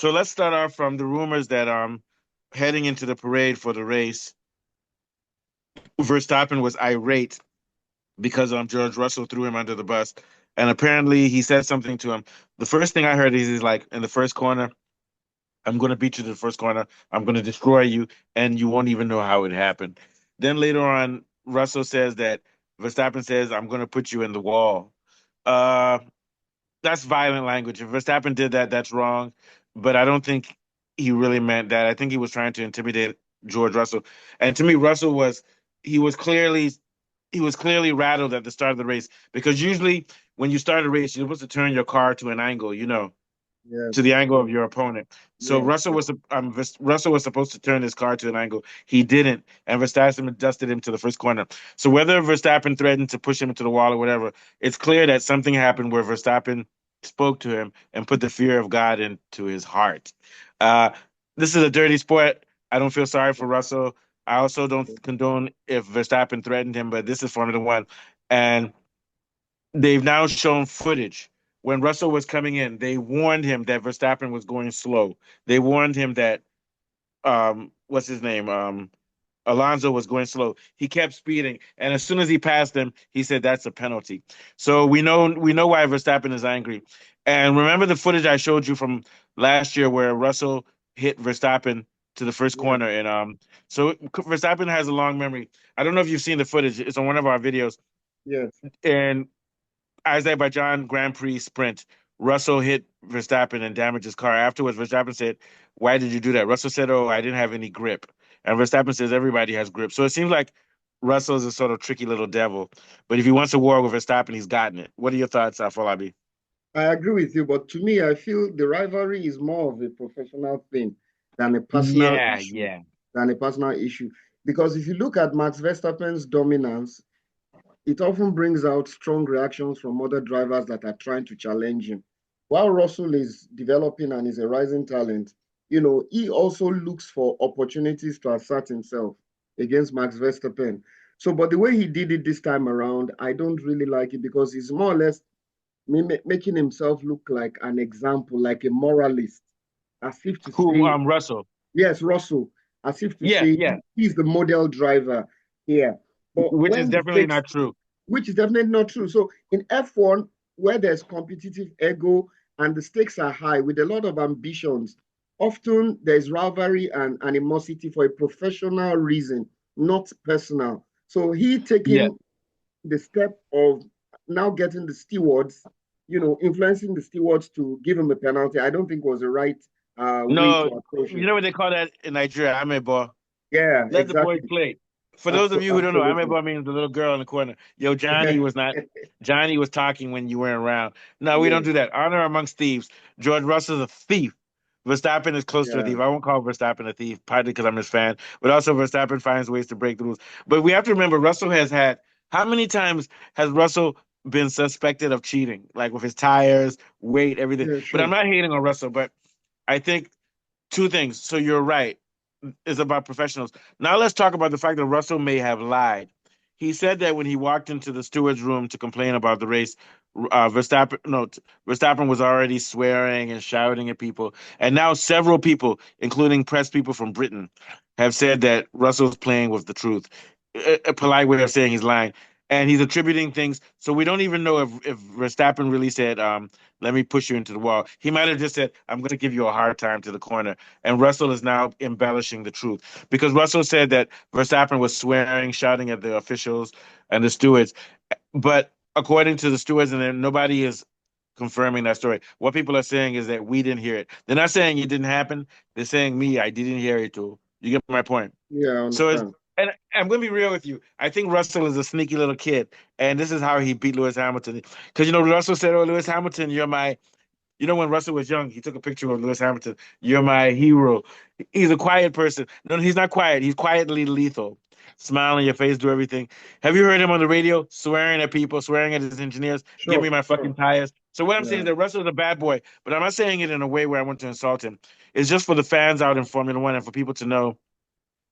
So let's start off from the rumors that heading into the parade for the race, Verstappen was irate because George Russell threw him under the bus. And apparently he said something to him. The first thing I heard is he's like, in the first corner, I'm going to beat you to the first corner. I'm going to destroy you, and you won't even know how it happened. Then later on, Russell says that Verstappen says, I'm going to put you in the wall. Uh, that's violent language. If Verstappen did that, that's wrong. But I don't think he really meant that. I think he was trying to intimidate George Russell. And to me, Russell was he was clearly he was clearly rattled at the start of the race because usually when you start a race, you're supposed to turn your car to an angle, to Yes. the angle of your opponent. So Yeah. Russell was supposed to turn his car to an angle. He didn't, and Verstappen dusted him to the first corner. So whether Verstappen threatened to push him into the wall or whatever, it's clear that something happened where Verstappen spoke to him and put the fear of God into his heart. Uh, this is a dirty sport. I don't feel sorry for Russell. I also don't condone if Verstappen threatened him, but this is Formula One, and they've now shown footage. When Russell was coming in, they warned him that Verstappen was going slow. They warned him that what's his name? Alonso was going slow. He kept speeding, and as soon as he passed him, he said that's a penalty. So we know why Verstappen is angry. And remember the footage I showed you from last year where Russell hit Verstappen to the first Yeah. corner, and so Verstappen has a long memory. I don't know if you've seen the footage. It's on one of our videos, Yes. and Azerbaijan Grand Prix sprint. Russell hit Verstappen and damaged his car. Afterwards, Verstappen said, "Why did you do that?" Russell said, "Oh, I didn't have any grip." And Verstappen says, "Everybody has grip." So it seems like Russell is a sort of tricky little devil. But if he wants a war with Verstappen, he's gotten it. What are your thoughts, Afolabi? I agree with you, but to me, I feel the rivalry is more of a professional thing than a personal Yeah, issue. yeah. Than a personal issue. Because if you look at Max Verstappen's dominance, it often brings out strong reactions from other drivers that are trying to challenge him. While Russell is developing and is a rising talent, he also looks for opportunities to assert himself against Max Verstappen. So, but the way he did it this time around, I don't really like it because he's more or less making himself look like an example, like a moralist, as if to Who? say, Russell. yes, Russell, as if to Yeah, say yeah. he's the model driver here. But Which is when the definitely stakes, not true. which is definitely not true. So in F1, where there's competitive ego and the stakes are high with a lot of ambitions, often there's rivalry and animosity for a professional reason, not personal. So he Yeah. taking the step of now getting the stewards, influencing the stewards to give him a penalty, I don't think was the right way No, to approach you it. know what they call that in Nigeria? Amebo. Yeah, Let the boys exactly. play. For those of you who don't know, Absolutely. Amebo means the little girl in the corner. Yo, Johnny Yeah. was not. Johnny was talking when you weren't around. No, we don't Yes. do that. Honor amongst thieves. George Russell's a thief. Verstappen is close to a Yeah. thief. I won't call Verstappen a thief, partly because I'm his fan, but also Verstappen finds ways to break the rules. But we have to remember, Russell has had how many times has Russell been suspected of cheating, like with his tires, weight, everything? Yeah, But I'm sure. not hating on Russell, but I think two things. So you're right. It's about professionals. Now let's talk about the fact that Russell may have lied. He said that when he walked into the steward's room to complain about the race, Verstappen was already swearing and shouting at people. And now several people, including press people from Britain, have said that Russell's playing with the truth. A polite way of saying he's lying. And he's attributing things. So we don't even know if Verstappen really said, let me push you into the wall. He might have just said, I'm going to give you a hard time to the corner. And Russell is now embellishing the truth because Russell said that Verstappen was swearing, shouting at the officials and the stewards. But according to the stewards, and then nobody is confirming that story. What people are saying is that we didn't hear it. They're not saying it didn't happen. They're saying me, I didn't hear it too. You get my point? Yeah, I So it's understand. and I'm gonna be real with you. I think Russell is a sneaky little kid, and this is how he beat Lewis Hamilton. Because Russell said, "Oh, Lewis Hamilton, you're my." When Russell was young, he took a picture of Lewis Hamilton. You're my hero. He's a quiet person. No, he's not quiet. He's quietly lethal. Smile on your face, do everything. Have you heard him on the radio swearing at people, swearing at his engineers? Give me Sure, my fucking sure. tires. So what I'm saying is Yeah. that Russell's a bad boy, but I'm not saying it in a way where I want to insult him. It's just for the fans out in Formula One and for people to know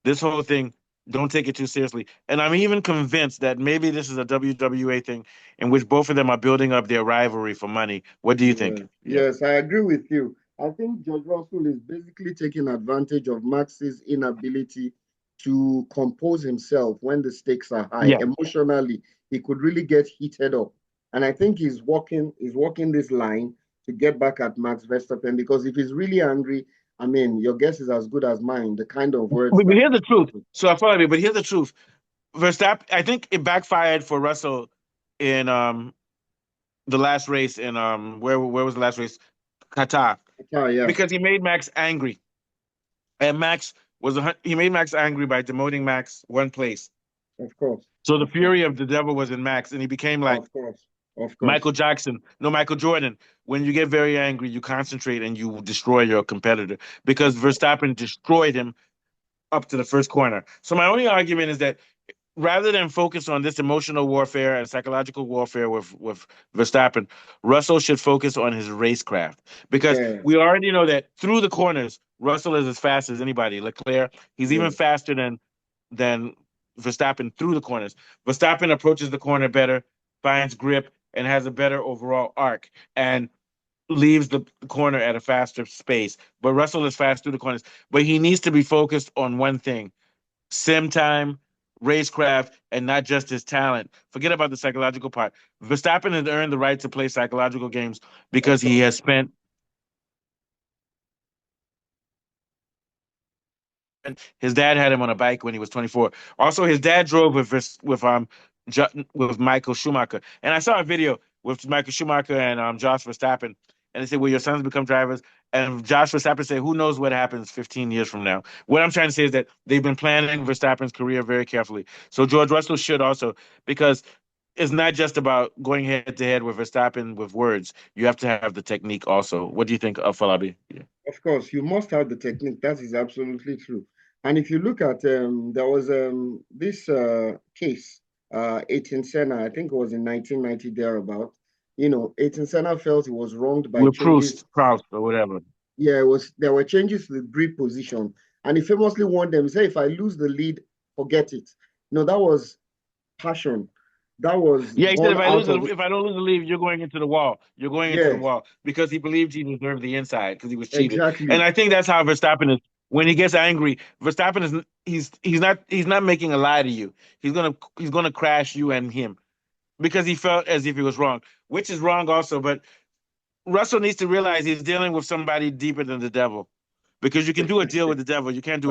this whole thing, don't take it too seriously. And I'm even convinced that maybe this is a WWA thing in which both of them are building up their rivalry for money. What do you Yeah. think? Yeah. Yes, I agree with you. I think George Russell is basically taking advantage of Max's inability to compose himself when the stakes are high. Yeah. Emotionally, he could really get heated up. And I think he's walking this line to get back at Max Verstappen because if he's really angry, I mean, your guess is as good as mine, the kind of words But that here's the truth. So I follow me, but here's the truth. Verstappen, I think it backfired for Russell in the last race in where was the last race? Qatar. yeah, Because he made Max angry. And Max he made Max angry by demoting Max one place. of course, So the of course, fury of the devil was in Max, and he became like of course, of Michael course. Jackson, no Michael Jordan. When you get very angry, you concentrate and you destroy your competitor because Verstappen destroyed him up to the first corner. So my only argument is that rather than focus on this emotional warfare and psychological warfare with Verstappen, Russell should focus on his racecraft because Yeah, we already know that through the corners, Russell is as fast as anybody. Leclerc, he's even yeah, faster than Verstappen through the corners. Verstappen approaches the corner better, finds grip, and has a better overall arc, and leaves the corner at a faster space. But Russell is fast through the corners. But he needs to be focused on one thing: sim time, racecraft, and not just his talent. Forget about the psychological part. Verstappen has earned the right to play psychological games of because he course. has spent his dad had him on a bike when he was 24. Also, his dad drove with Michael Schumacher, and I saw a video with Michael Schumacher and Josh Verstappen, and they said, "Will your sons become drivers?" And Josh Verstappen said, "Who knows what happens 15 years from now?" What I'm trying to say is that they've been planning Verstappen's career very carefully. So George Russell should also, because it's not just about going head to head with Verstappen with words. You have to have the technique also. What do you think of Falabi? Yeah. Of course, you must have the technique. That is absolutely true. And if you look at there was this case, 18 Senna, I think it was in 1990 thereabout. 18 Senna felt he was wronged by With changes. Proust, or whatever. Yeah, it was there were changes to the grid position, and he famously warned them. He said, "If I lose the lead, forget it." That was passion. That was Yeah, he said born out of if I don't lose the lead, you're going into the wall. You're going into the yes, wall because he believed he deserved the inside because he was cheated. And exactly. I think that's how Verstappen is. When he gets angry, Verstappen is he's not making a lie to you. He's gonna crash you and him because he felt as if he was wrong, which is wrong also. But Russell needs to realize he's dealing with somebody deeper than the devil. Because you can do a deal with the devil, Of course. you can't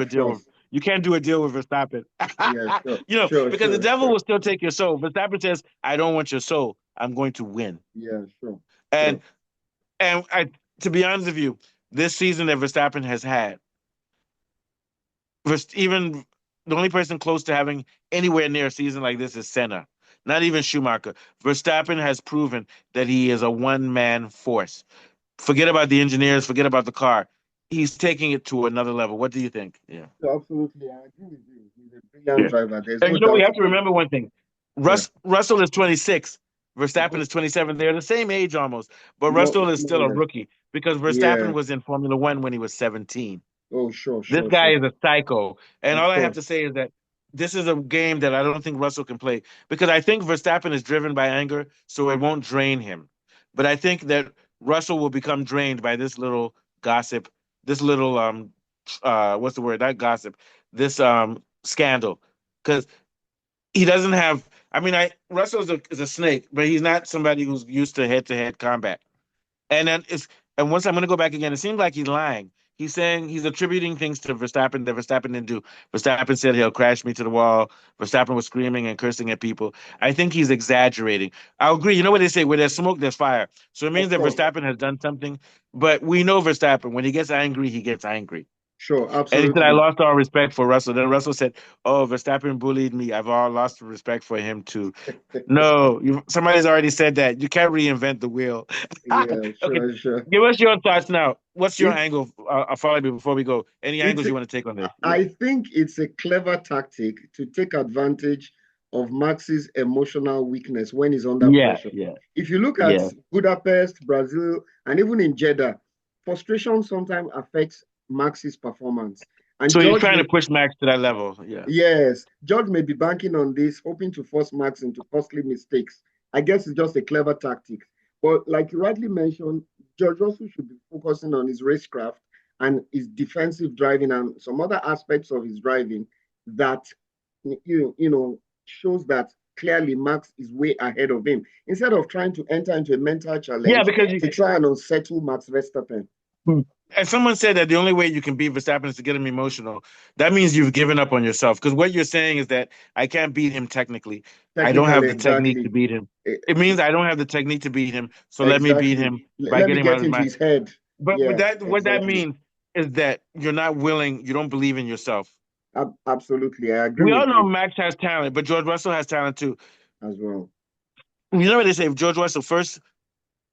do a deal with Verstappen. Yeah, sure, sure, Because the sure, devil sure. will still take your soul. Verstappen says, "I don't want your soul. I'm going to win." Yeah, sure, And sure. and I, to be honest with you, this season that Verstappen has had, even the only person close to having anywhere near a season like this is Senna. Not even Schumacher. Verstappen has proven that he is a one man force. Forget about the engineers, forget about the car. He's taking it to another level. What do you think? Yeah. So absolutely, I agree with you. He's a brilliant Yeah. driver. There's And no we doubt have to about it. remember one thing. Yeah. Russell is 26. Verstappen Mhm. is 27. They're the same age almost, but More, Russell is more or still a less. rookie because Yeah. Verstappen was in Formula One when he was 17. Oh, sure, This sure, guy sure. is a psycho. And Of all I have to course. say is that this is a game that I don't think Russell can play because I think Verstappen is driven by anger, so it won't drain him. But I think that Russell will become drained by this little gossip, this little what's the word? Not gossip, this scandal. Because he doesn't have I mean I Russell is a snake, but he's not somebody who's used to head combat. And then it's and once I'm going to go back again, it seems like he's lying. He's saying he's attributing things to Verstappen that Verstappen didn't do. Verstappen said he'll crash me to the wall. Verstappen was screaming and cursing at people. I think he's exaggerating. I agree. You know what they say? Where there's smoke, there's fire. So it means Of that course. Verstappen has done something. But we know Verstappen. When he gets angry, he gets angry. Sure, And he said, I absolutely. lost all respect for Russell. Then Russell said, Oh, Verstappen bullied me. I've all lost respect for him too. No, somebody's already said that. You can't reinvent the wheel. Yeah, Okay, sure, sure. give us your thoughts now. What's your It's angle, follow me before we go? Any it's angles you want to take on this? Yeah. I think it's a clever tactic to take advantage of Max's emotional weakness when he's under Yeah, pressure. yeah, If you look at yeah. Budapest, Brazil, and even in Jeddah, frustration sometimes affects Max's performance. And So he's trying to push Max to that level. Yeah. Yes, George may be banking on this, hoping to force Max into costly mistakes. I guess it's just a clever tactic. But like you rightly mentioned, George Russell should be focusing on his racecraft and his defensive driving and some other aspects of his driving that shows that clearly Max is way ahead of him. Instead of trying to enter into a mental Yeah, challenge because to try and unsettle Max Verstappen. and someone said that the only way you can beat Verstappen is to get him emotional. That means you've given up on yourself. Because what you're saying is that I can't beat him technically. I don't have Technically, the technique to exactly. beat him. Eh, It means I don't have the technique to beat him. So let me beat exactly. him by Let me getting him out get of his into mind. his head. But Yeah, that what that exactly. means is that you're not willing. You don't believe in yourself. Absolutely. I agree We all with know you Max has talent, but George Russell has talent too. as well. You know what they say? If George Russell first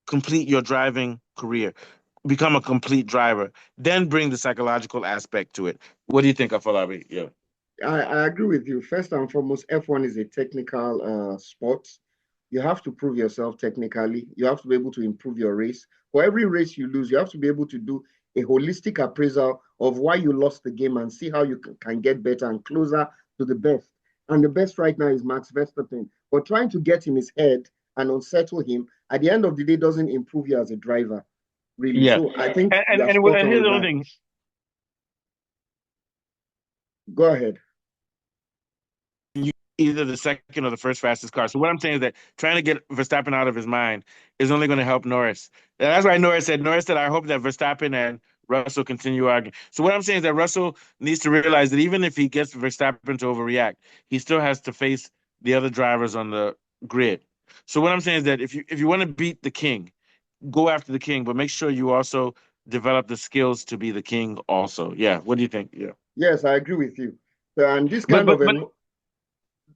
complete your driving career, become a complete driver, then bring the psychological aspect to it. What do you think, Afolabi? Yeah. I agree with you. First and foremost, F1 is a technical sport. You have to prove yourself technically. You have to be able to improve your race. For every race you lose, you have to be able to do a holistic appraisal of why you lost the game and see how you can get better and closer to the best. And the best right now is Max Verstappen. But trying to get in his head and unsettle him at the end of the day doesn't improve you as a driver, really. Yeah. So I think And, you and, are and, spot and on here's with the other that. thing. Go ahead. Either the second or the first fastest car. So what I'm saying is that trying to get Verstappen out of his mind is only going to help Norris. And that's why Norris said, I hope that Verstappen and Russell continue arguing. So what I'm saying is that Russell needs to realize that even if he gets Verstappen to overreact, he still has to face the other drivers on the grid. So what I'm saying is that if you want to beat the king, go after the king, but make sure you also develop the skills to be the king also. Yeah. What do you think? Yeah. Yes, I agree with you. So, and But but but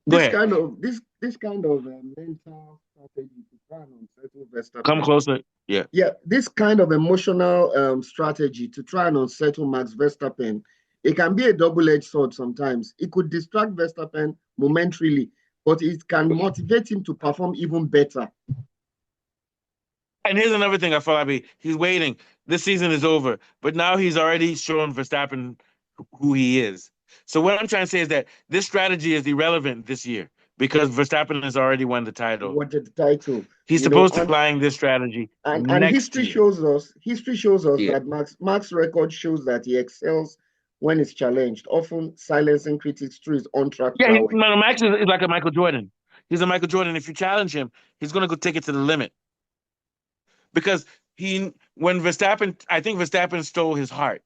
go ahead. this kind of mental strategy to try and unsettle Come Verstappen. closer. Yeah. Yeah, this kind of emotional strategy to try and unsettle Max Verstappen, it can be a double-edged sword sometimes. It could distract Verstappen momentarily, but it can motivate him to perform even better. And here's another thing I feel like he's waiting. This season is over, but now he's already shown Verstappen who he is. So what I'm trying to say is that this strategy is irrelevant this year because Verstappen has already won the title. What the title, He's you know, supposed to be applying this strategy and next year. history shows us Yeah. that Max record shows that he excels when he's challenged, often silencing critics through his on-track Yeah, prowess. no, Max is like a Michael Jordan. He's a Michael Jordan. If you challenge him, he's going to go take it to the limit because when Verstappen, I think Verstappen stole his heart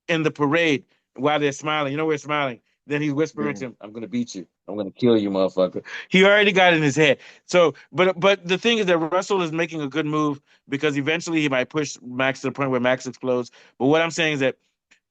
in the parade while they're smiling. You know, we're smiling. Then he's whispering Yeah. to him, "I'm gonna beat you. I'm gonna kill you, motherfucker." He already got it in his head. So, but the thing is that Russell is making a good move because eventually he might push Max to the point where Max explodes. But what I'm saying is that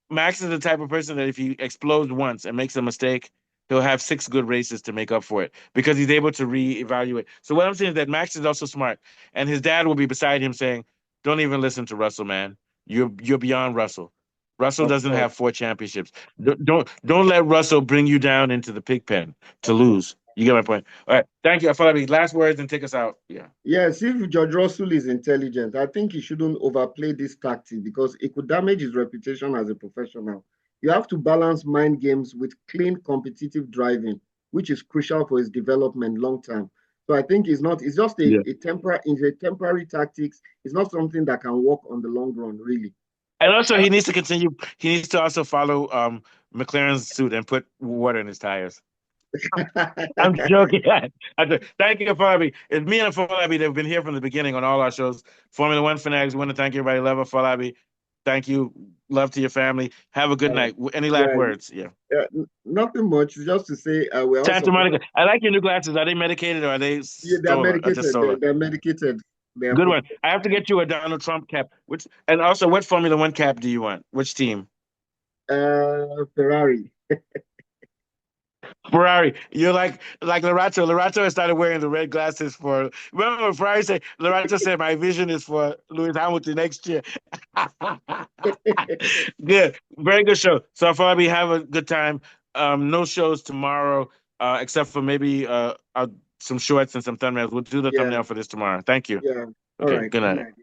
Max is the type of person that if he explodes once and makes a mistake, he'll have six good races to make up for it because he's able to reevaluate. So what I'm saying is that Max is also smart, and his dad will be beside him saying, "Don't even listen to Russell, man. You're beyond Russell. Russell Of doesn't have course. 4 championships. Don't let Russell bring you down into the pig pen to Of course. lose." You get my point. All right. Thank you. I thought I'd be last words and take us out. Yeah. Yes, if George Russell is intelligent, I think he shouldn't overplay this tactic because it could damage his reputation as a professional. You have to balance mind games with clean, competitive driving, which is crucial for his development long term. So I think it's just Yeah. it's a temporary tactics. It's not something that can work on the long run, really. And also, he needs to continue. He needs to also follow McLaren's suit and put water in his tires. I'm joking. Thank you, Falabi. It's me and Falabi that have been here from the beginning on all our shows. Formula One fanatics. We want to thank everybody. Love it, Falabi. Thank you. Love to your family. Have a good Uh, night. Any last yeah, words? Yeah. nothing much. Just to say, we're all Santa supporting. Monica. I like your new glasses. Are they medicated or are they Yeah, they're solar or just medicated. solar? They're medicated. They are Good put one. I have to get you a Donald Trump cap. Which and also, what Formula One cap do you want? Which team? Ferrari. Ferrari. You're like Lorato. Lorato has started wearing the red glasses for. Remember, when Ferrari said Lorato said my vision is for Lewis Hamilton next year. Good, very good show. So far, we have a good time. No shows tomorrow, except for maybe some shorts and some thumbnails. We'll do the Yeah, thumbnail for this tomorrow. Thank you. yeah. All Okay, right. good Good night. night.